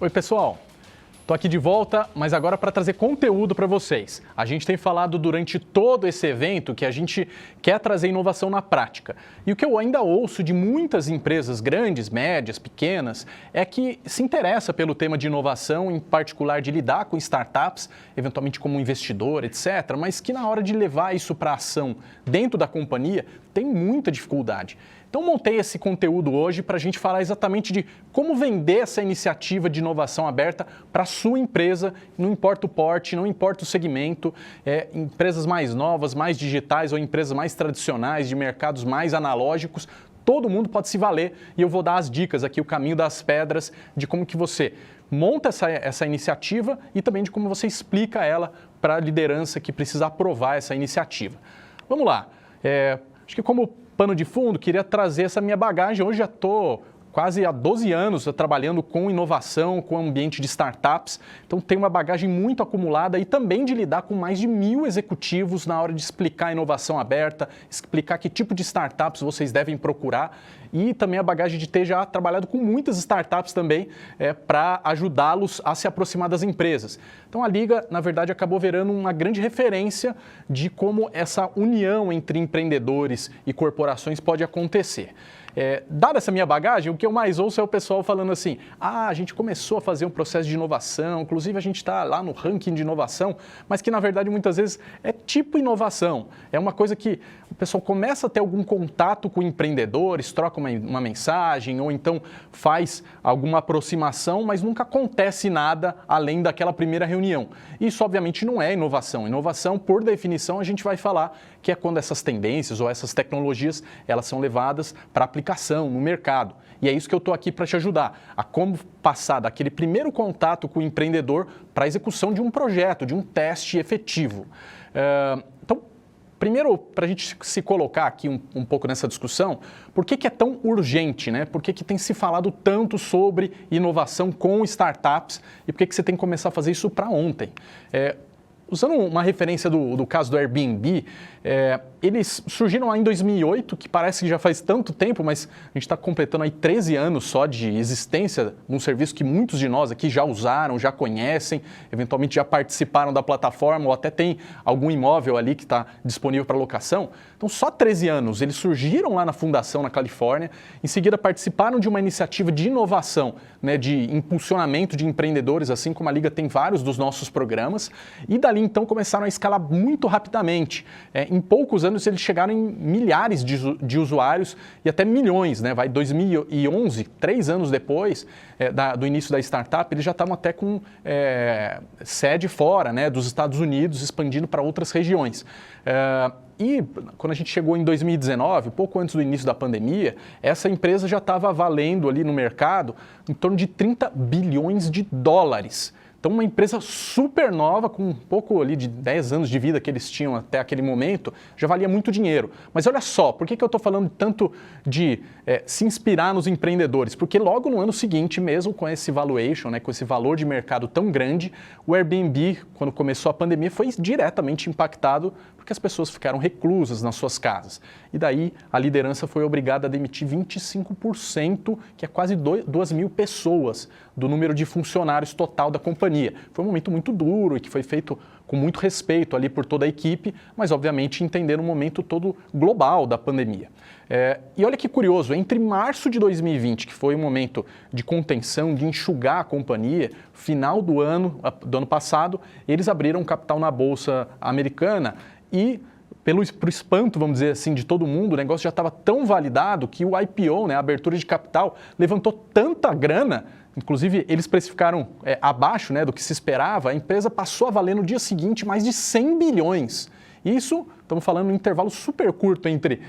Oi, pessoal. Estou aqui de volta, mas agora para trazer conteúdo para vocês. A gente tem falado durante todo esse evento que a gente quer trazer inovação na prática. E o que eu ainda ouço de muitas empresas grandes, médias, pequenas, é que se interessa pelo tema de inovação, em particular de lidar com startups, eventualmente como investidor, etc., mas que na hora de levar isso para ação dentro da companhia tem muita dificuldade. Então, montei esse conteúdo hoje para a gente falar exatamente de como vender essa iniciativa de inovação aberta para a sua empresa, não importa o porte, não importa o segmento, empresas mais novas, mais digitais ou empresas mais tradicionais, de mercados mais analógicos, todo mundo pode se valer e eu vou dar as dicas aqui, o caminho das pedras de como que você monta essa iniciativa e também de como você explica ela para a liderança que precisa aprovar essa iniciativa. Vamos lá, acho que como pano de fundo, queria trazer essa minha bagagem. Hoje já estou quase há 12 anos trabalhando com inovação, com ambiente de startups. Então, tenho uma bagagem muito acumulada e também de lidar com mais de 1.000 executivos na hora de explicar a inovação aberta, explicar que tipo de startups vocês devem procurar e também a bagagem de ter já trabalhado com muitas startups também para ajudá-los a se aproximar das empresas. Então, a Liga, na verdade, acabou virando uma grande referência de como essa união entre empreendedores e corporações pode acontecer. Dada essa minha bagagem, o que eu mais ouço é o pessoal falando assim, a gente começou a fazer um processo de inovação, inclusive a gente está lá no ranking de inovação, mas que na verdade muitas vezes é tipo inovação. É uma coisa que o pessoal começa a ter algum contato com empreendedores, troca uma mensagem ou então faz alguma aproximação, mas nunca acontece nada além daquela primeira reunião. Isso obviamente não é inovação. Inovação, por definição, a gente vai falar que é quando essas tendências ou essas tecnologias elas são levadas para aplicação no mercado. E é isso que eu estou aqui para te ajudar, a como passar daquele primeiro contato com o empreendedor para a execução de um projeto, de um teste efetivo. Então, primeiro, para a gente se colocar aqui um pouco nessa discussão, por que é tão urgente, né? Por que tem se falado tanto sobre inovação com startups e por que você tem que começar a fazer isso para ontem? Usando uma referência do caso do Airbnb, eles surgiram lá em 2008, que parece que já faz tanto tempo, mas a gente está completando aí 13 anos só de existência de um serviço que muitos de nós aqui já usaram, já conhecem, eventualmente já participaram da plataforma ou até tem algum imóvel ali que está disponível para locação. Então, só 13 anos, eles surgiram lá na fundação na Califórnia, em seguida participaram de uma iniciativa de inovação, né, de impulsionamento de empreendedores, assim como a Liga tem vários dos nossos programas, e dali então começaram a escalar muito rapidamente. Em poucos anos eles chegaram em milhares de usuários e até milhões, né? 2011, 3 anos depois do início da startup, eles já estavam até com sede fora, né, dos Estados Unidos, expandindo para outras regiões. E quando a gente chegou em 2019, pouco antes do início da pandemia, essa empresa já estava valendo ali no mercado em torno de 30 bilhões de dólares. Então, uma empresa super nova, com um pouco ali de 10 anos de vida que eles tinham até aquele momento, já valia muito dinheiro. Mas olha só, por que eu estou falando tanto de se inspirar nos empreendedores? Porque logo no ano seguinte, mesmo com esse valuation, né, com esse valor de mercado tão grande, o Airbnb, quando começou a pandemia, foi diretamente impactado porque as pessoas ficaram reclusas nas suas casas. E daí a liderança foi obrigada a demitir 25%, que é quase 2.000 pessoas do número de funcionários total da companhia. Foi um momento muito duro e que foi feito com muito respeito ali por toda a equipe, mas obviamente entendendo o momento todo global da pandemia. E olha que curioso, entre março de 2020, que foi um momento de contenção, de enxugar a companhia, final do ano passado, eles abriram capital na Bolsa Americana e pro espanto, vamos dizer assim, de todo mundo, o negócio já estava tão validado que o IPO, né, a abertura de capital, levantou tanta grana, inclusive eles precificaram abaixo, né, do que se esperava, a empresa passou a valer no dia seguinte mais de 100 bilhões. Isso, estamos falando em um intervalo super curto entre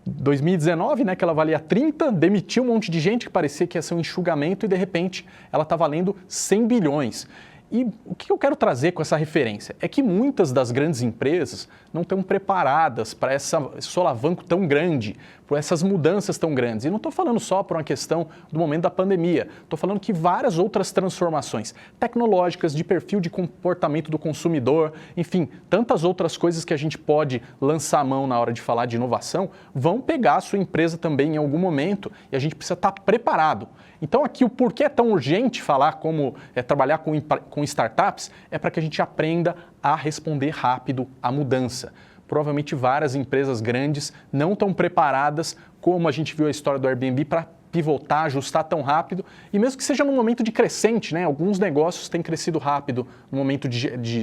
2019, né, que ela valia 30, demitiu um monte de gente que parecia que ia ser um enxugamento e de repente ela está valendo 100 bilhões. E o que eu quero trazer com essa referência? É que muitas das grandes empresas não estão preparadas para esse solavanco tão grande, por essas mudanças tão grandes. E não estou falando só por uma questão do momento da pandemia, estou falando que várias outras transformações tecnológicas, de perfil de comportamento do consumidor, enfim, tantas outras coisas que a gente pode lançar a mão na hora de falar de inovação, vão pegar a sua empresa também em algum momento e a gente precisa estar preparado. Então aqui o porquê é tão urgente falar como trabalhar com startups é para que a gente aprenda a responder rápido à mudança. Provavelmente várias empresas grandes não estão preparadas, como a gente viu a história do Airbnb, para pivotar, ajustar tão rápido, e mesmo que seja num momento de crescente, né? Alguns negócios têm crescido rápido no momento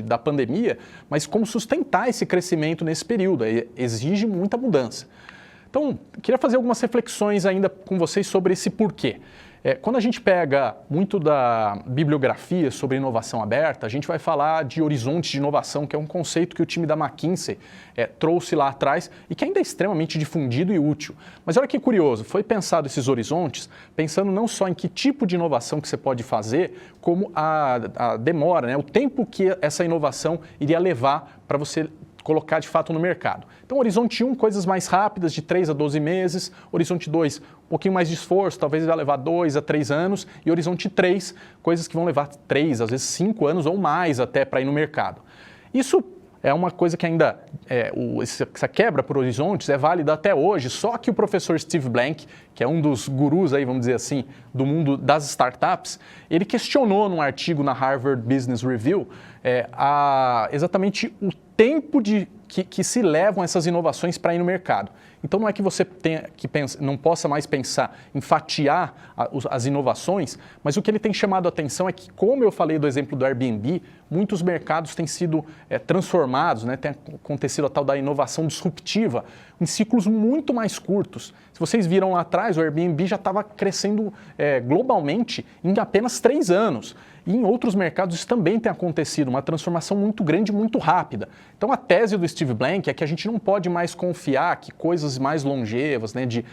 da pandemia, mas como sustentar esse crescimento nesse período? Exige muita mudança. Então, queria fazer algumas reflexões ainda com vocês sobre esse porquê. Quando a gente pega muito da bibliografia sobre inovação aberta, a gente vai falar de horizontes de inovação, que é um conceito que o time da McKinsey trouxe lá atrás e que ainda é extremamente difundido e útil. Mas olha que curioso, foi pensado esses horizontes pensando não só em que tipo de inovação que você pode fazer, como a demora, né, o tempo que essa inovação iria levar para você colocar de fato no mercado. Então, horizonte 1, coisas mais rápidas, de 3 a 12 meses. Horizonte 2, um pouquinho mais de esforço, talvez vai levar 2 a 3 anos. E horizonte 3, coisas que vão levar 3, às vezes 5 anos ou mais até para ir no mercado. Isso é uma coisa que ainda, essa quebra por horizontes é válida até hoje, só que o professor Steve Blank, que é um dos gurus aí, vamos dizer assim, do mundo das startups, ele questionou num artigo na Harvard Business Review exatamente o tempo que se levam essas inovações para ir no mercado. Então não é que você não possa mais pensar em fatiar as inovações, mas o que ele tem chamado a atenção é que, como eu falei do exemplo do Airbnb, muitos mercados têm sido transformados, né? Tem acontecido a tal da inovação disruptiva em ciclos muito mais curtos. Se vocês viram lá atrás, o Airbnb já estava crescendo globalmente em apenas 3 anos. E em outros mercados isso também tem acontecido, uma transformação muito grande, muito rápida. Então a tese do Steve Blank é que a gente não pode mais confiar que coisas mais longevas, né, de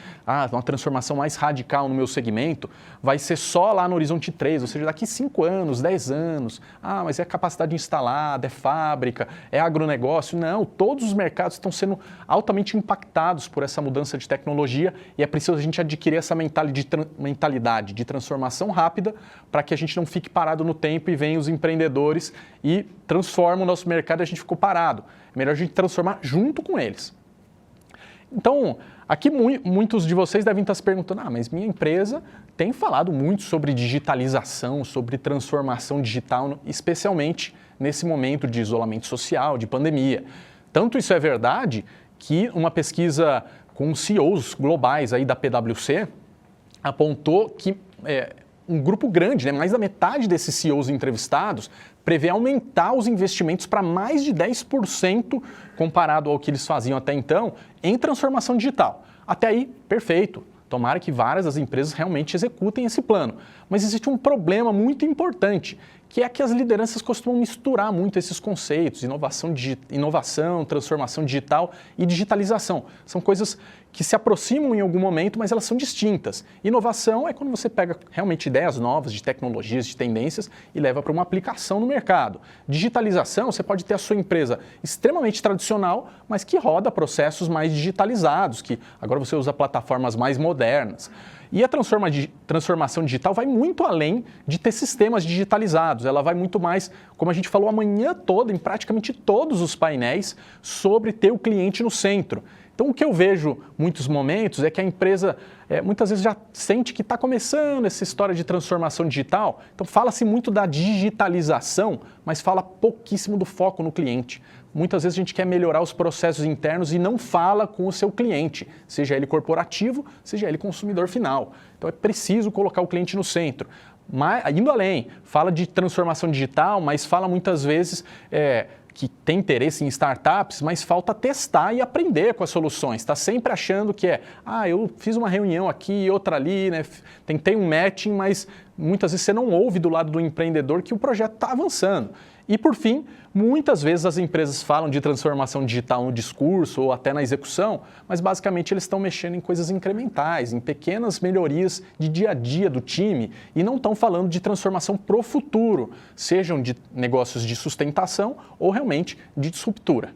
uma transformação mais radical no meu segmento, vai ser só lá no horizonte 3, ou seja, daqui 5 anos, 10 anos. Mas é capacidade instalada, é fábrica, é agronegócio. Não, todos os mercados estão sendo altamente impactados por essa mudança de tecnologia e é preciso a gente adquirir essa mentalidade de transformação rápida para que a gente não fique parado no tempo e venham os empreendedores e transformam o nosso mercado e a gente ficou parado. É melhor a gente transformar junto com eles. Então, aqui muitos de vocês devem estar se perguntando, mas minha empresa tem falado muito sobre digitalização, sobre transformação digital, especialmente nesse momento de isolamento social, de pandemia. Tanto isso é verdade que uma pesquisa com CEOs globais aí da PwC apontou que um grupo grande, né, mais da metade desses CEOs entrevistados, prevê aumentar os investimentos para mais de 10% comparado ao que eles faziam até então em transformação digital. Até aí, perfeito. Tomara que várias das empresas realmente executem esse plano. Mas existe um problema muito importante, que é que as lideranças costumam misturar muito esses conceitos, inovação, transformação digital e digitalização. São coisas que se aproximam em algum momento, mas elas são distintas. Inovação é quando você pega realmente ideias novas de tecnologias, de tendências e leva para uma aplicação no mercado. Digitalização, você pode ter a sua empresa extremamente tradicional, mas que roda processos mais digitalizados, que agora você usa plataformas mais modernas. E a transformação digital vai muito além de ter sistemas digitalizados. Ela vai muito mais, como a gente falou a manhã toda, em praticamente todos os painéis, sobre ter o cliente no centro. Então, o que eu vejo em muitos momentos é que a empresa muitas vezes já sente que está começando essa história de transformação digital. Então, fala-se muito da digitalização, mas fala pouquíssimo do foco no cliente. Muitas vezes a gente quer melhorar os processos internos e não fala com o seu cliente, seja ele corporativo, seja ele consumidor final. Então, é preciso colocar o cliente no centro. Mas, indo além, fala de transformação digital, mas fala muitas vezes que tem interesse em startups, mas falta testar e aprender com as soluções. Está sempre achando que eu fiz uma reunião aqui e outra ali, né? Tentei um matching, mas muitas vezes você não ouve do lado do empreendedor que o projeto está avançando. E, por fim, muitas vezes as empresas falam de transformação digital no discurso ou até na execução, mas basicamente eles estão mexendo em coisas incrementais, em pequenas melhorias de dia a dia do time e não estão falando de transformação para o futuro, sejam de negócios de sustentação ou realmente de disruptura.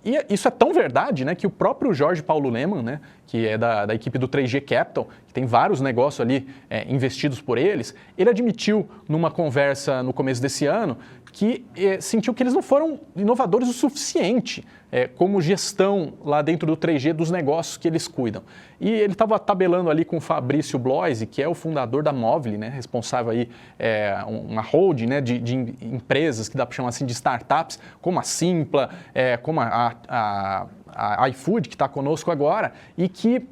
E isso é tão verdade, né, que o próprio Jorge Paulo Lemann, né, que é da equipe do 3G Capital, que tem vários negócios ali investidos por eles, ele admitiu numa conversa no começo desse ano que sentiu que eles não foram inovadores o suficiente como gestão lá dentro do 3G dos negócios que eles cuidam. E ele estava tabelando ali com o Fabrício Bloise, que é o fundador da Movile, né, responsável aí, uma holding, né, de empresas que dá para chamar assim de startups, como a Simpla, como a iFood, que está conosco agora, e que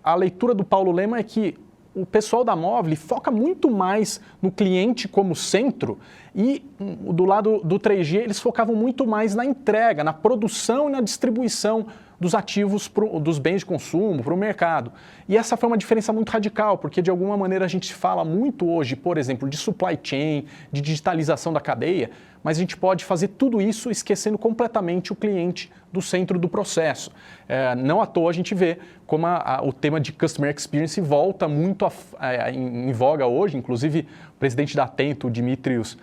a leitura do Paulo Lemann é que o pessoal da Movile foca muito mais no cliente como centro e do lado do 3G eles focavam muito mais na entrega, na produção e na distribuição dos ativos, dos bens de consumo para o mercado. E essa foi uma diferença muito radical, porque de alguma maneira a gente fala muito hoje, por exemplo, de supply chain, de digitalização da cadeia, mas a gente pode fazer tudo isso esquecendo completamente o cliente do centro do processo. Não à toa a gente vê como o tema de Customer Experience volta muito em voga hoje, inclusive o presidente da Atento, o Dimitrios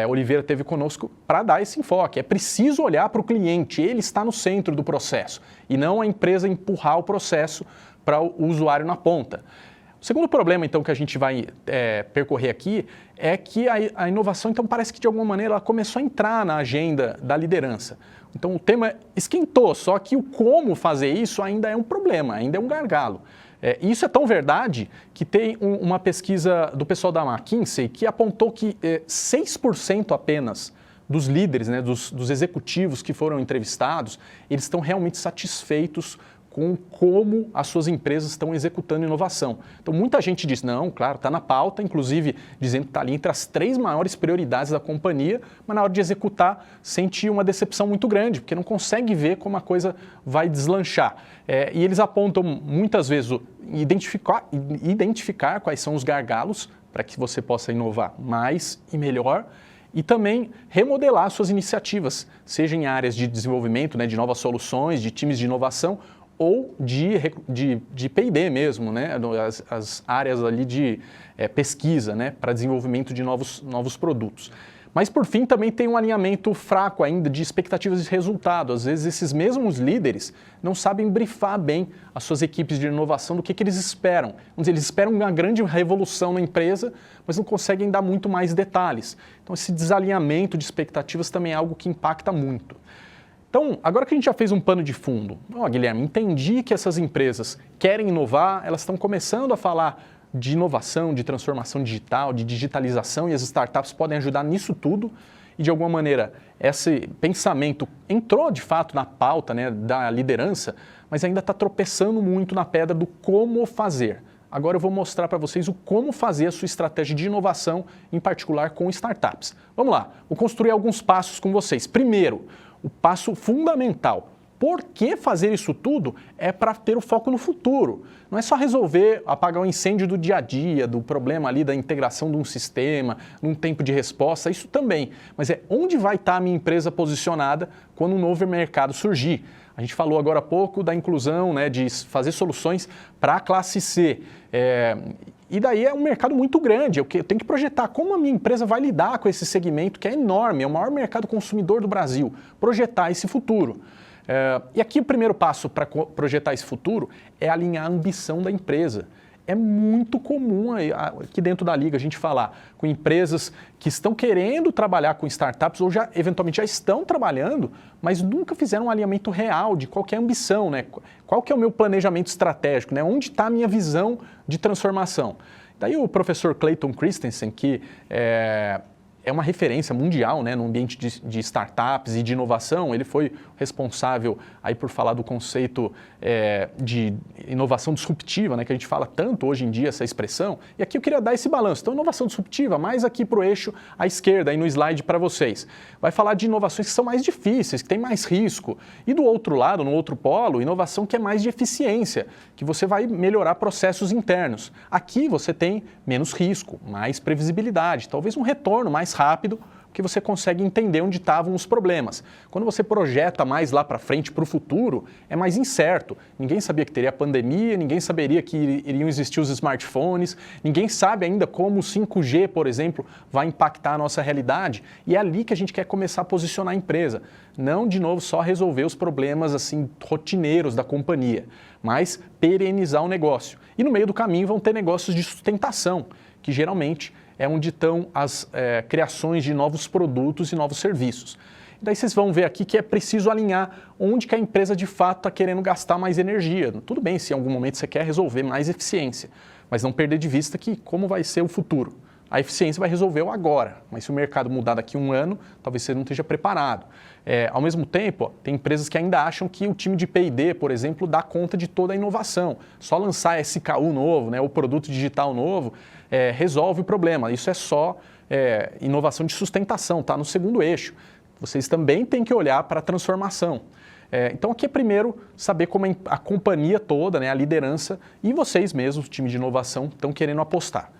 Oliveira, esteve conosco para dar esse enfoque. É preciso olhar para o cliente, ele está no centro do processo e não a empresa empurrar o processo para o usuário na ponta. O segundo problema, então, que a gente vai percorrer aqui é que a inovação, então, parece que, de alguma maneira, ela começou a entrar na agenda da liderança. Então, o tema esquentou, só que o como fazer isso ainda é um problema, ainda é um gargalo. Isso é tão verdade que tem uma pesquisa do pessoal da McKinsey que apontou que 6% apenas dos líderes, né, dos executivos que foram entrevistados, eles estão realmente satisfeitos com como as suas empresas estão executando inovação. Então, muita gente diz, não, claro, está na pauta, inclusive dizendo que está ali entre as 3 maiores prioridades da companhia, mas na hora de executar sente uma decepção muito grande, porque não consegue ver como a coisa vai deslanchar. E eles apontam muitas vezes identificar quais são os gargalos para que você possa inovar mais e melhor, e também remodelar suas iniciativas, seja em áreas de desenvolvimento, né, de novas soluções, de times de inovação, ou de P&D mesmo, né? As áreas ali de pesquisa, né? Para desenvolvimento de novos produtos. Mas, por fim, também tem um alinhamento fraco ainda de expectativas de resultado. Às vezes, esses mesmos líderes não sabem brifar bem as suas equipes de inovação do que eles esperam. Vamos dizer, eles esperam uma grande revolução na empresa, mas não conseguem dar muito mais detalhes. Então, esse desalinhamento de expectativas também é algo que impacta muito. Então, agora que a gente já fez um pano de fundo, Guilherme, entendi que essas empresas querem inovar, elas estão começando a falar de inovação, de transformação digital, de digitalização, e as startups podem ajudar nisso tudo, e de alguma maneira esse pensamento entrou de fato na pauta, né, da liderança, mas ainda está tropeçando muito na pedra do como fazer. Agora eu vou mostrar para vocês o como fazer a sua estratégia de inovação, em particular com startups. Vamos lá, vou construir alguns passos com vocês. Primeiro, o passo fundamental. Por que fazer isso tudo? É para ter o foco no futuro. Não é só resolver apagar o incêndio do dia a dia, do problema ali da integração de um sistema, num tempo de resposta, isso também. Mas é onde vai estar a minha empresa posicionada quando um novo mercado surgir. A gente falou agora há pouco da inclusão, né, de fazer soluções para a classe C. E daí é um mercado muito grande, eu tenho que projetar como a minha empresa vai lidar com esse segmento que é enorme, é o maior mercado consumidor do Brasil, projetar esse futuro. E aqui o primeiro passo para projetar esse futuro é alinhar a ambição da empresa. É muito comum aqui dentro da Liga a gente falar com empresas que estão querendo trabalhar com startups ou eventualmente já estão trabalhando, mas nunca fizeram um alinhamento real de qual que é a ambição, né? Qual que é o meu planejamento estratégico, né? Onde está a minha visão de transformação. Daí o professor Clayton Christensen, que é uma referência mundial, né, no ambiente de startups e de inovação. Ele foi responsável aí por falar do conceito de inovação disruptiva, né, que a gente fala tanto hoje em dia, essa expressão. E aqui eu queria dar esse balanço. Então, inovação disruptiva, mais aqui para o eixo à esquerda, aí no slide para vocês. Vai falar de inovações que são mais difíceis, que têm mais risco. E do outro lado, no outro polo, inovação que é mais de eficiência, que você vai melhorar processos internos. Aqui você tem menos risco, mais previsibilidade, talvez um retorno mais rápido, porque você consegue entender onde estavam os problemas. Quando você projeta mais lá para frente, para o futuro, é mais incerto. Ninguém sabia que teria pandemia, ninguém saberia que iriam existir os smartphones, ninguém sabe ainda como o 5G, por exemplo, vai impactar a nossa realidade. E é ali que a gente quer começar a posicionar a empresa. Não, de novo, só resolver os problemas assim rotineiros da companhia, mas perenizar o negócio. E no meio do caminho vão ter negócios de sustentação, que geralmente é onde estão as criações de novos produtos e novos serviços. Daí vocês vão ver aqui que é preciso alinhar onde que a empresa de fato está querendo gastar mais energia. Tudo bem se em algum momento você quer resolver mais eficiência, mas não perder de vista que como vai ser o futuro. A eficiência vai resolver o agora, mas se o mercado mudar daqui a um ano, talvez você não esteja preparado. Ao mesmo tempo, tem empresas que ainda acham que o time de P&D, por exemplo, dá conta de toda a inovação. Só lançar SKU novo, né, o produto digital novo, resolve o problema. Isso é só inovação de sustentação, está no segundo eixo. Vocês também têm que olhar para a transformação. Então aqui é primeiro saber como a companhia toda, né, a liderança e vocês mesmos, o time de inovação, estão querendo apostar.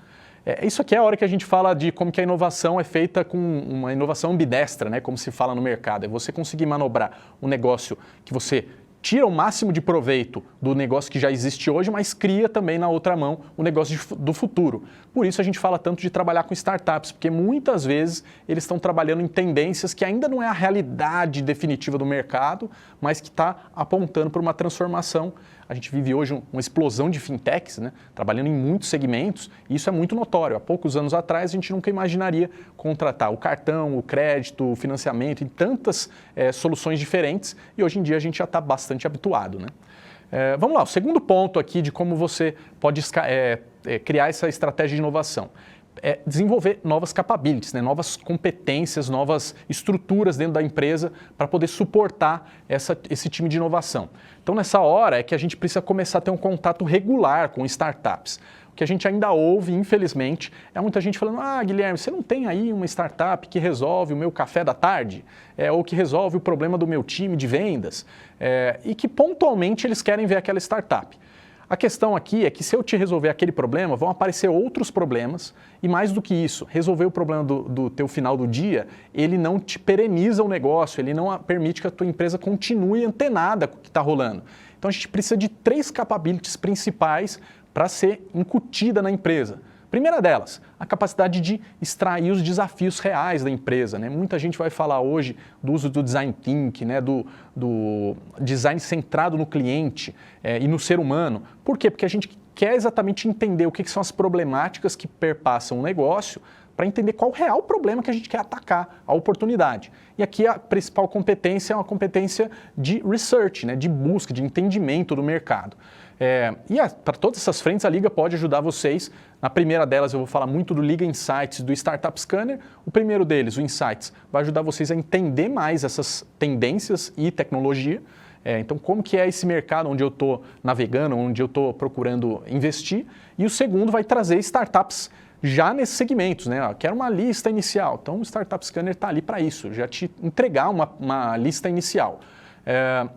Isso aqui é a hora que a gente fala de como que a inovação é feita com uma inovação ambidestra, né, como se fala no mercado. É você conseguir manobrar um negócio que você tira o máximo de proveito do negócio que já existe hoje, mas cria também na outra mão o negócio do futuro. Por isso a gente fala tanto de trabalhar com startups, porque muitas vezes eles estão trabalhando em tendências que ainda não é a realidade definitiva do mercado, mas que está apontando para uma transformação. A gente vive hoje uma explosão de fintechs, né, trabalhando em muitos segmentos, e isso é muito notório. Há poucos anos atrás, a gente nunca imaginaria contratar o cartão, o crédito, o financiamento em tantas soluções diferentes, e hoje em dia a gente já está bastante habituado, né? Vamos lá, o segundo ponto aqui de como você pode criar essa estratégia de inovação. Desenvolver novas capabilities, né, novas competências, novas estruturas dentro da empresa para poder suportar esse time de inovação. Então, nessa hora é que a gente precisa começar a ter um contato regular com startups. O que a gente ainda ouve, infelizmente, é muita gente falando: ah, Guilherme, você não tem aí uma startup que resolve o meu café da tarde? Ou que resolve o problema do meu time de vendas? E que pontualmente eles querem ver aquela startup. A questão aqui é que se eu te resolver aquele problema, vão aparecer outros problemas e mais do que isso, resolver o problema do teu final do dia, ele não te pereniza o negócio, ele não permite que a tua empresa continue antenada com o que está rolando. Então a gente precisa de 3 capabilities principais para ser incutida na empresa. Primeira delas, a capacidade de extrair os desafios reais da empresa, né? Muita gente vai falar hoje do uso do design thinking, né? do design centrado no cliente e no ser humano. Por quê? Porque a gente quer exatamente entender o que são as problemáticas que perpassam o negócio para entender qual o real problema que a gente quer atacar, a oportunidade. E aqui a principal competência é uma competência de research, né? De busca, de entendimento do mercado. Para todas essas frentes, a Liga pode ajudar vocês. Na primeira delas, eu vou falar muito do Liga Insights, do Startup Scanner. O primeiro deles, o Insights, vai ajudar vocês a entender mais essas tendências e tecnologia. Então, como que é esse mercado onde eu estou navegando, onde eu estou procurando investir. E o segundo vai trazer startups já nesses segmentos, né? Quero uma lista inicial. Então, o Startup Scanner está ali para isso, já te entregar uma lista inicial.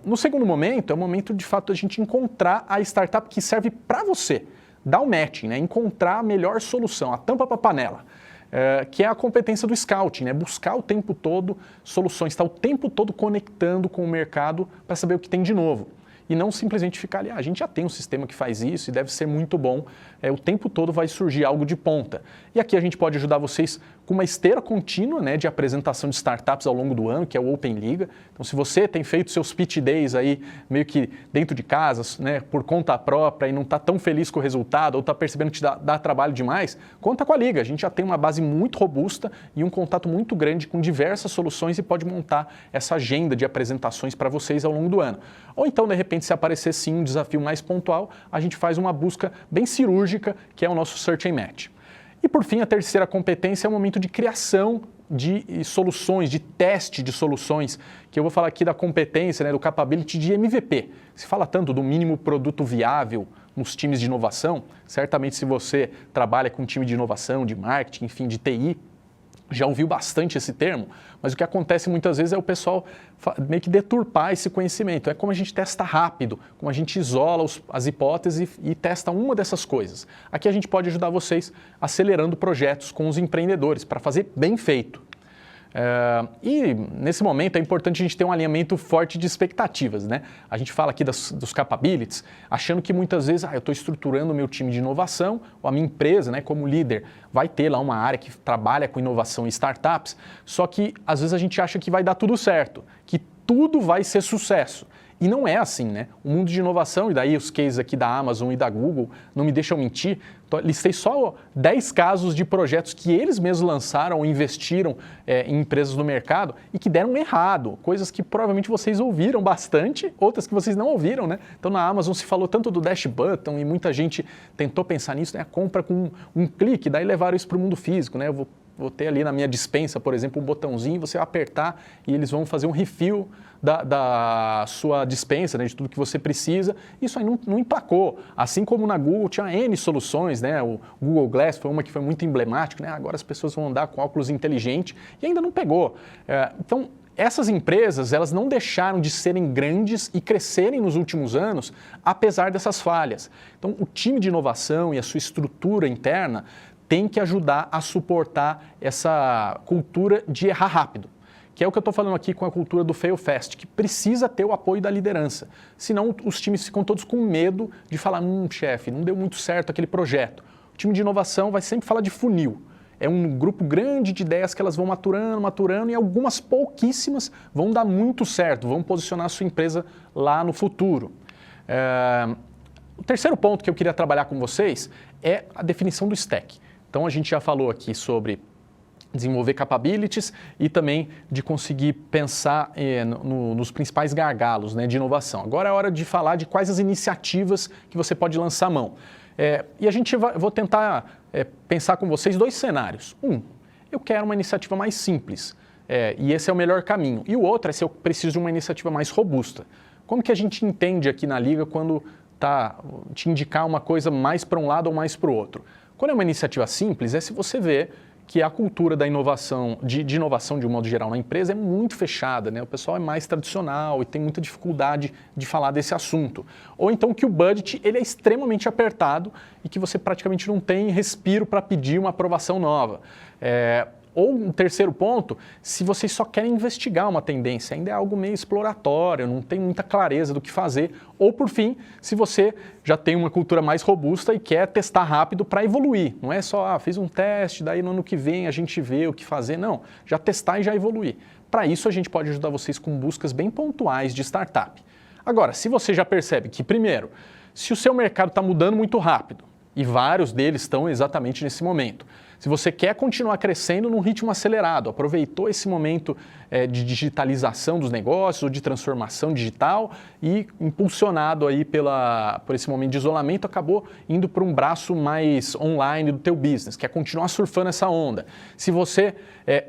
No segundo momento, é o momento de fato a gente encontrar a startup que serve para você, dar o matching, né? Encontrar a melhor solução, a tampa para a panela, que é a competência do scouting, né? Buscar o tempo todo soluções, estar o tempo todo conectando com o mercado para saber o que tem de novo. E não simplesmente ficar ali, a gente já tem um sistema que faz isso e deve ser muito bom, o tempo todo vai surgir algo de ponta. E aqui a gente pode ajudar vocês com uma esteira contínua, né, de apresentação de startups ao longo do ano, que é o Open Liga. Então, se você tem feito seus pitch days aí meio que dentro de casa, né, por conta própria e não está tão feliz com o resultado ou está percebendo que dá trabalho demais, conta com a Liga. A gente já tem uma base muito robusta e um contato muito grande com diversas soluções e pode montar essa agenda de apresentações para vocês ao longo do ano. Ou então, de repente, se aparecer sim um desafio mais pontual, a gente faz uma busca bem cirúrgica, que é o nosso Search and Match. E por fim, a terceira competência é o momento de criação de soluções, de teste de soluções, que eu vou falar aqui da competência, né, do capability de MVP. Se fala tanto do mínimo produto viável nos times de inovação, certamente se você trabalha com um time de inovação, de marketing, enfim, de TI, já ouviu bastante esse termo, mas o que acontece muitas vezes é o pessoal meio que deturpar esse conhecimento. É como a gente testa rápido, como a gente isola as hipóteses e testa uma dessas coisas. Aqui a gente pode ajudar vocês acelerando projetos com os empreendedores para fazer bem feito. E nesse momento é importante a gente ter um alinhamento forte de expectativas, né? A gente fala aqui dos capabilities, achando que muitas vezes eu estou estruturando o meu time de inovação, ou a minha empresa, né, como líder, vai ter lá uma área que trabalha com inovação e startups, só que às vezes a gente acha que vai dar tudo certo, que tudo vai ser sucesso. E não é assim, né? O mundo de inovação, e daí os cases aqui da Amazon e da Google não me deixam mentir, listei só 10 casos de projetos que eles mesmos lançaram ou investiram em empresas no mercado e que deram errado, coisas que provavelmente vocês ouviram bastante, outras que vocês não ouviram, né? Então na Amazon se falou tanto do Dash Button e muita gente tentou pensar nisso, né? A compra com um clique, daí levaram isso para o mundo físico, né? Eu vou ter ali na minha despensa, por exemplo, um botãozinho, você vai apertar e eles vão fazer um refill da sua despensa, né, de tudo que você precisa. Isso aí não emplacou. Assim como na Google tinha N soluções, né? O Google Glass foi uma que foi muito emblemática, né? Agora as pessoas vão andar com óculos inteligentes e ainda não pegou. Então, essas empresas, elas não deixaram de serem grandes e crescerem nos últimos anos, apesar dessas falhas. Então, o time de inovação e a sua estrutura interna tem que ajudar a suportar essa cultura de errar rápido, que é o que eu estou falando aqui com a cultura do fail fast, que precisa ter o apoio da liderança. Senão os times ficam todos com medo de falar, chefe, não deu muito certo aquele projeto. O time de inovação vai sempre falar de funil. É um grupo grande de ideias que elas vão maturando e algumas pouquíssimas vão dar muito certo, vão posicionar a sua empresa lá no futuro. O terceiro ponto que eu queria trabalhar com vocês é a definição do stack. Então a gente já falou aqui sobre desenvolver capabilities e também de conseguir pensar nos principais gargalos, né, de inovação. Agora é hora de falar de quais as iniciativas que você pode lançar a mão. E vou tentar pensar com vocês 2 cenários. Eu quero uma iniciativa mais simples, e esse é o melhor caminho. E o outro é se eu preciso de uma iniciativa mais robusta. Como que a gente entende aqui na Liga quando te indicar uma coisa mais para um lado ou mais para o outro? Quando é uma iniciativa simples, é se você vê que a cultura da inovação, de inovação de um modo geral na empresa é muito fechada, né? O pessoal é mais tradicional e tem muita dificuldade de falar desse assunto. Ou então que o budget ele é extremamente apertado e que você praticamente não tem respiro para pedir uma aprovação nova. Ou um terceiro ponto, se vocês só querem investigar uma tendência, ainda é algo meio exploratório, não tem muita clareza do que fazer. Ou, por fim, se você já tem uma cultura mais robusta e quer testar rápido para evoluir. Não é só, fiz um teste, daí no ano que vem a gente vê o que fazer. Não, já testar e já evoluir. Para isso, a gente pode ajudar vocês com buscas bem pontuais de startup. Agora, se você já percebe que, primeiro, se o seu mercado está mudando muito rápido, e vários deles estão exatamente nesse momento. Se você quer continuar crescendo num ritmo acelerado, aproveitou esse momento de digitalização dos negócios ou de transformação digital e impulsionado aí por esse momento de isolamento, acabou indo para um braço mais online do teu business, quer continuar surfando essa onda. Se você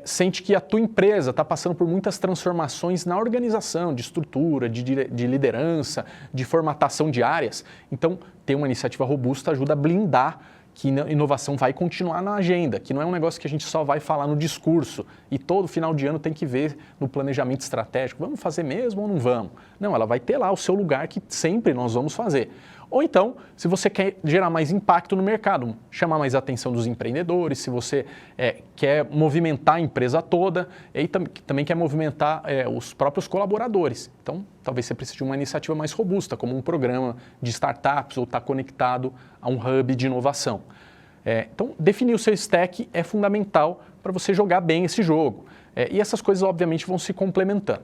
sente que a tua empresa está passando por muitas transformações na organização, de estrutura, de liderança, de formatação de áreas, então ter uma iniciativa robusta ajuda a blindar que inovação vai continuar na agenda, que não é um negócio que a gente só vai falar no discurso e todo final de ano tem que ver no planejamento estratégico, vamos fazer mesmo ou não vamos? Não, ela vai ter lá o seu lugar que sempre nós vamos fazer. Ou então, se você quer gerar mais impacto no mercado, chamar mais a atenção dos empreendedores, se você quer movimentar a empresa toda e também quer movimentar os próprios colaboradores. Então, talvez você precise de uma iniciativa mais robusta, como um programa de startups ou estar conectado a um hub de inovação. Então, definir o seu stack é fundamental para você jogar bem esse jogo. E essas coisas, obviamente, vão se complementando.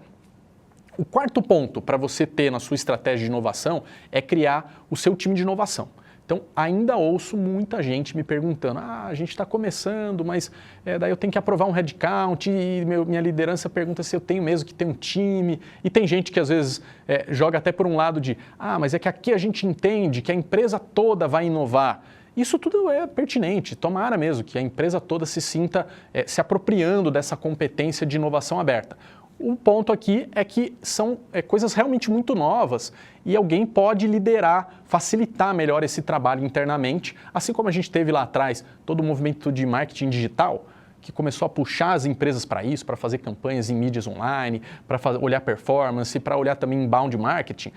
O quarto ponto para você ter na sua estratégia de inovação é criar o seu time de inovação. Então, ainda ouço muita gente me perguntando, a gente está começando, mas daí eu tenho que aprovar um headcount e minha liderança pergunta se eu tenho mesmo que ter um time. E tem gente que às vezes joga até por um lado de, mas é que aqui a gente entende que a empresa toda vai inovar. Isso tudo é pertinente, tomara mesmo que a empresa toda se sinta se apropriando dessa competência de inovação aberta. O ponto aqui é que são coisas realmente muito novas e alguém pode liderar, facilitar melhor esse trabalho internamente, assim como a gente teve lá atrás todo o movimento de marketing digital, que começou a puxar as empresas para isso, para fazer campanhas em mídias online, para olhar performance, para olhar também inbound marketing,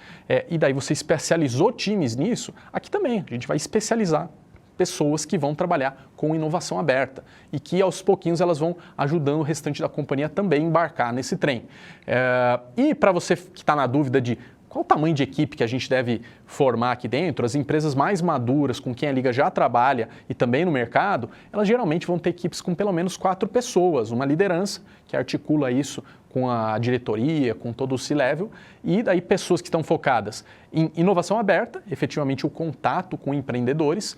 e daí você especializou times nisso, aqui também a gente vai especializar pessoas que vão trabalhar com inovação aberta e que aos pouquinhos elas vão ajudando o restante da companhia também a embarcar nesse trem. E para você que está na dúvida de qual o tamanho de equipe que a gente deve formar aqui dentro, as empresas mais maduras com quem a Liga já trabalha e também no mercado, elas geralmente vão ter equipes com pelo menos 4 pessoas, uma liderança que articula isso com a diretoria, com todo o C-Level, e daí pessoas que estão focadas em inovação aberta, efetivamente o contato com empreendedores,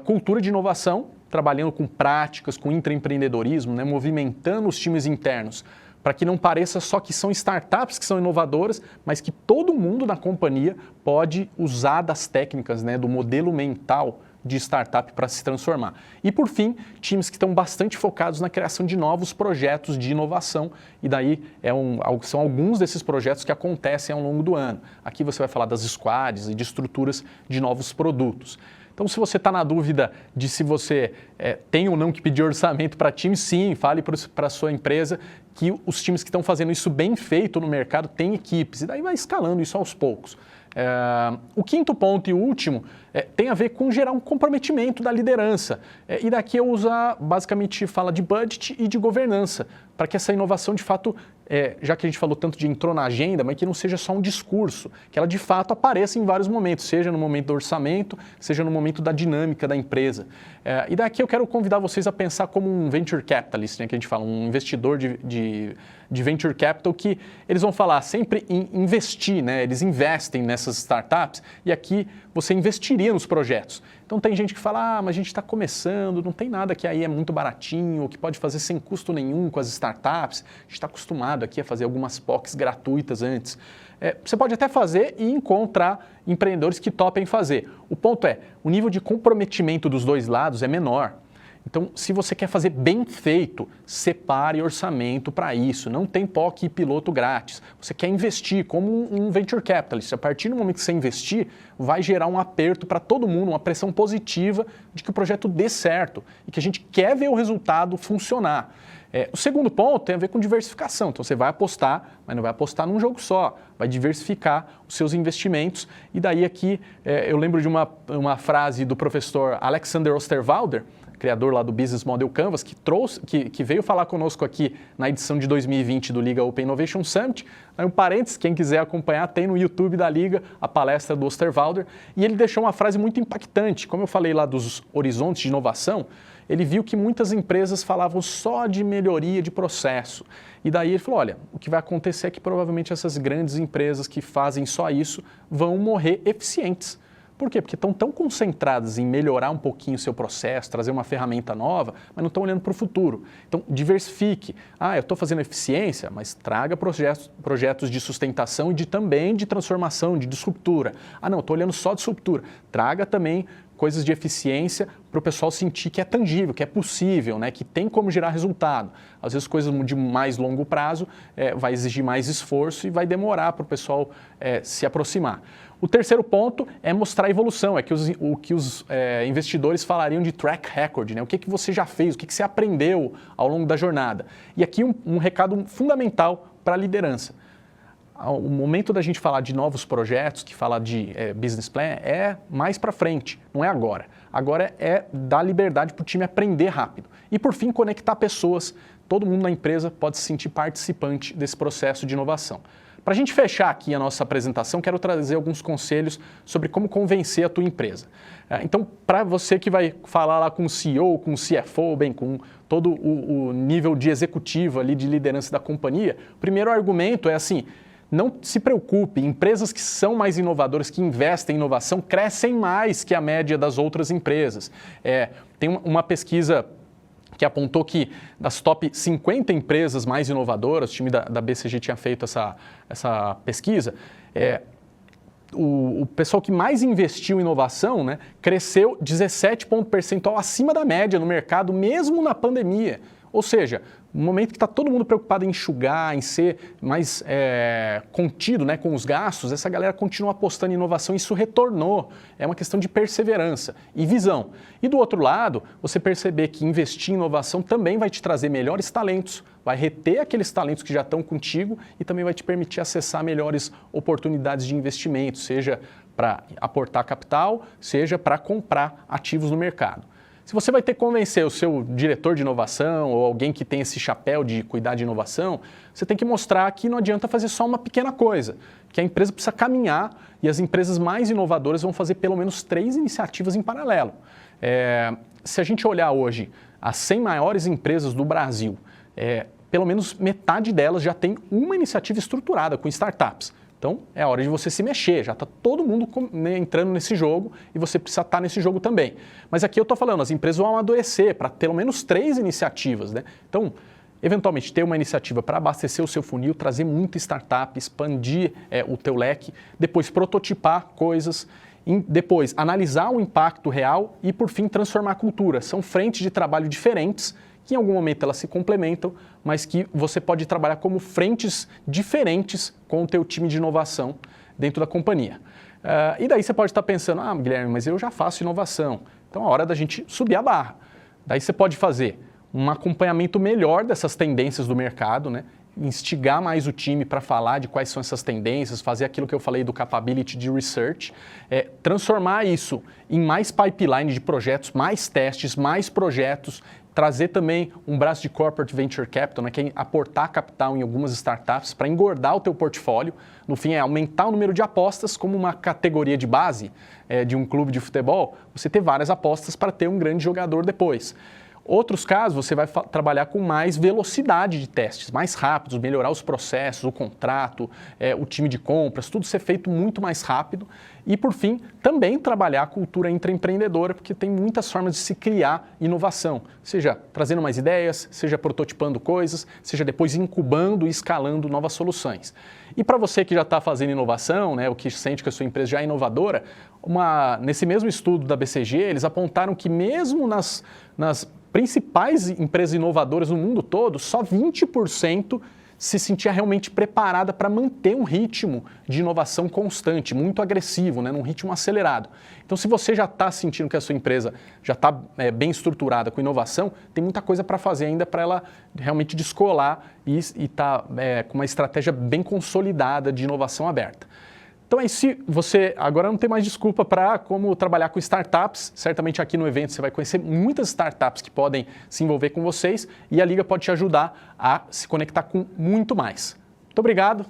cultura de inovação, trabalhando com práticas, com intraempreendedorismo, né, movimentando os times internos, para que não pareça só que são startups que são inovadoras, mas que todo mundo na companhia pode usar das técnicas, né, do modelo mental de startup para se transformar. E por fim, times que estão bastante focados na criação de novos projetos de inovação, e daí são alguns desses projetos que acontecem ao longo do ano. Aqui você vai falar das squads e de estruturas de novos produtos. Então, se você está na dúvida de se você tem ou não que pedir orçamento para time, sim, fale para a sua empresa que os times que estão fazendo isso bem feito no mercado têm equipes, e daí vai escalando isso aos poucos. O quinto ponto e último tem a ver com gerar um comprometimento da liderança. E daqui eu basicamente fala de budget e de governança, para que essa inovação de fato, já que a gente falou tanto de entrou na agenda, mas que não seja só um discurso, que ela de fato apareça em vários momentos, seja no momento do orçamento, seja no momento da dinâmica da empresa. E daqui eu quero convidar vocês a pensar como um venture capitalist, né, que a gente fala, um investidor de venture capital, que eles vão falar sempre em investir, né? Eles investem nessas startups e aqui você investiria nos projetos. Então tem gente que fala, mas a gente está começando, não tem nada que aí é muito baratinho, que pode fazer sem custo nenhum com as startups, a gente está acostumado aqui a fazer algumas POCs gratuitas antes. Você pode até fazer e encontrar empreendedores que topem fazer. O ponto é, o nível de comprometimento dos dois lados é menor. Então, se você quer fazer bem feito, separe orçamento para isso. Não tem POC e piloto grátis. Você quer investir como um venture capitalist. A partir do momento que você investir, vai gerar um aperto para todo mundo, uma pressão positiva de que o projeto dê certo e que a gente quer ver o resultado funcionar. O segundo ponto tem a ver com diversificação. Então, você vai apostar, mas não vai apostar num jogo só. Vai diversificar os seus investimentos. E daí aqui, eu lembro de uma frase do professor Alexander Osterwalder, criador lá do Business Model Canvas, que veio falar conosco aqui na edição de 2020 do Liga Open Innovation Summit. Aí um parênteses, quem quiser acompanhar, tem no YouTube da Liga a palestra do Osterwalder, e ele deixou uma frase muito impactante. Como eu falei lá dos horizontes de inovação, ele viu que muitas empresas falavam só de melhoria de processo. E daí ele falou, olha, o que vai acontecer é que provavelmente essas grandes empresas que fazem só isso vão morrer eficientes. Por quê? Porque estão tão concentradas em melhorar um pouquinho o seu processo, trazer uma ferramenta nova, mas não estão olhando para o futuro. Então, diversifique. Eu estou fazendo eficiência, mas traga projetos de sustentação e também de transformação, de disruptura. Não, estou olhando só de disruptura. Traga também coisas de eficiência para o pessoal sentir que é tangível, que é possível, né, que tem como gerar resultado. Às vezes coisas de mais longo prazo vai exigir mais esforço e vai demorar para o pessoal se aproximar. O terceiro ponto é mostrar a evolução, o que os investidores falariam de track record, né? O que você já fez, o que você aprendeu ao longo da jornada. E aqui um recado fundamental para a liderança. O momento da gente falar de novos projetos, que fala de business plan, é mais para frente, não é agora. Agora é dar liberdade para o time aprender rápido. E por fim, conectar pessoas. Todo mundo na empresa pode se sentir participante desse processo de inovação. Para a gente fechar aqui a nossa apresentação, quero trazer alguns conselhos sobre como convencer a tua empresa. Então, para você que vai falar lá com o CEO, com o CFO, bem, com todo o nível de executivo ali de liderança da companhia, o primeiro argumento é assim, não se preocupe, empresas que são mais inovadoras, que investem em inovação, crescem mais que a média das outras empresas. Tem uma pesquisa que apontou que das top 50 empresas mais inovadoras, o time da BCG tinha feito essa pesquisa, o pessoal que mais investiu em inovação, né, cresceu 17 pontos percentual acima da média no mercado, mesmo na pandemia. Ou seja, no momento que está todo mundo preocupado em enxugar, em ser mais contido, né, com os gastos, essa galera continua apostando em inovação e isso retornou. É uma questão de perseverança e visão. E do outro lado, você perceber que investir em inovação também vai te trazer melhores talentos, vai reter aqueles talentos que já estão contigo e também vai te permitir acessar melhores oportunidades de investimento, seja para aportar capital, seja para comprar ativos no mercado. Se você vai ter que convencer o seu diretor de inovação ou alguém que tem esse chapéu de cuidar de inovação, você tem que mostrar que não adianta fazer só uma pequena coisa, que a empresa precisa caminhar e as empresas mais inovadoras vão fazer pelo menos 3 iniciativas em paralelo. Se a gente olhar hoje as 100 maiores empresas do Brasil, pelo menos metade delas já tem uma iniciativa estruturada com startups. Então, é a hora de você se mexer, já está todo mundo entrando nesse jogo e você precisa estar nesse jogo também. Mas aqui eu estou falando, as empresas vão amadurecer para pelo menos 3 iniciativas, né? Então, eventualmente, ter uma iniciativa para abastecer o seu funil, trazer muita startup, expandir o teu leque, depois prototipar coisas, depois analisar o impacto real e, por fim, transformar a cultura. São frentes de trabalho diferentes, que em algum momento elas se complementam, mas que você pode trabalhar como frentes diferentes com o teu time de inovação dentro da companhia. E daí você pode estar pensando, Guilherme, mas eu já faço inovação, então é hora da gente subir a barra. Daí você pode fazer um acompanhamento melhor dessas tendências do mercado, né? Instigar mais o time para falar de quais são essas tendências, fazer aquilo que eu falei do capability de research, transformar isso em mais pipeline de projetos, mais testes, mais projetos, trazer também um braço de corporate venture capital, né, que é aportar capital em algumas startups para engordar o teu portfólio. No fim, é aumentar o número de apostas como uma categoria de base de um clube de futebol, você ter várias apostas para ter um grande jogador depois. Outros casos, você vai trabalhar com mais velocidade de testes, mais rápidos, melhorar os processos, o contrato, o time de compras, tudo ser feito muito mais rápido. E, por fim, também trabalhar a cultura intraempreendedora, porque tem muitas formas de se criar inovação, seja trazendo mais ideias, seja prototipando coisas, seja depois incubando e escalando novas soluções. E para você que já está fazendo inovação, né, o que sente que a sua empresa já é inovadora, nesse mesmo estudo da BCG, eles apontaram que mesmo nas principais empresas inovadoras no mundo todo, só 20% se sentia realmente preparada para manter um ritmo de inovação constante, muito agressivo, né, num ritmo acelerado. Então, se você já está sentindo que a sua empresa já está bem estruturada com inovação, tem muita coisa para fazer ainda para ela realmente descolar e estar com uma estratégia bem consolidada de inovação aberta. Então, se você agora não tem mais desculpa para como trabalhar com startups, certamente aqui no evento você vai conhecer muitas startups que podem se envolver com vocês e a Liga pode te ajudar a se conectar com muito mais. Muito obrigado.